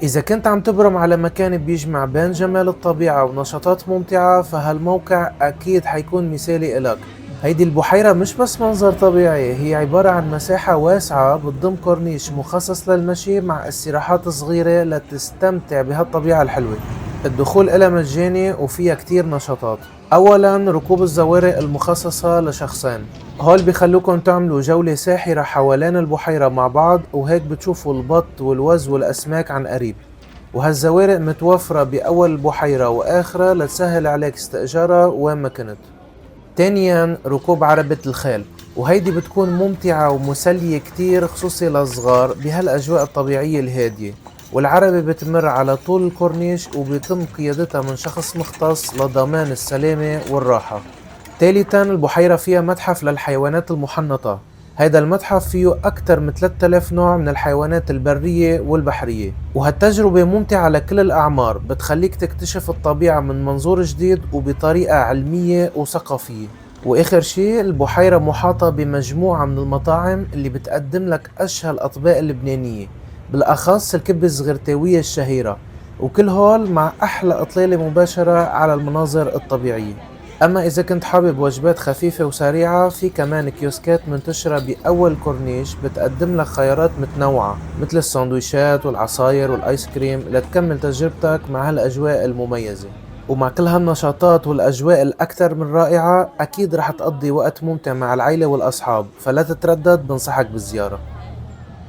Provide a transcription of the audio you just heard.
إذا كنت عم تبرم على مكان بيجمع بين جمال الطبيعة ونشاطات ممتعة، فهالموقع أكيد حيكون مثالي إلك. هيدي البحيرة مش بس منظر طبيعي، هي عبارة عن مساحة واسعة بتضم كورنيش مخصص للمشي مع استراحات صغيرة لتستمتع بهالطبيعة الحلوة. الدخول إلها مجاني وفيها كتير نشاطات. أولا ركوب الزوارق المخصصة لشخصين، هول بيخلوكن تعملوا جولة ساحرة حوالين البحيرة مع بعض، وهيك بتشوفوا البط والوز والأسماك عن قريب. وهالزوارق متوفرة بأول البحيرة وآخرها لتسهل عليك استئجارها وين ما كنت. تانياً ركوب عربة الخيل، وهيدي بتكون ممتعة ومسلية كتير خصوصي للصغار بهالأجواء الطبيعية الهادية. والعربة بتمر على طول الكورنيش وبيتم قيادتها من شخص مختص لضمان السلامة والراحة. تالتاً البحيرة فيها متحف للحيوانات المحنطة. هيدا المتحف فيه أكتر من 3000 نوع من الحيوانات البرية والبحرية، وهالتجربة ممتعة لكل الأعمار، بتخليك تكتشف الطبيعة من منظور جديد وبطريقة علمية وثقافية. وآخر شي البحيرة محاطة بمجموعة من المطاعم اللي بتقدم لك أشهى الأطباق اللبنانية، بالأخص الكبة الزغرتاوية الشهيرة، وكل هول مع أحلى إطلالة مباشرة على المناظر الطبيعية. أما إذا كنت حابب وجبات خفيفة وسريعة، في كمان كيوسكات منتشرة بأول كورنيش بتقدم لك خيارات متنوعة مثل الساندويشات والعصاير والآيس كريم لتكمل تجربتك مع هالأجواء المميزة. ومع كل هالنشاطات والأجواء الأكثر من رائعة، أكيد رح تقضي وقت ممتع مع العيلة والأصحاب، فلا تتردد، بنصحك بالزيارة.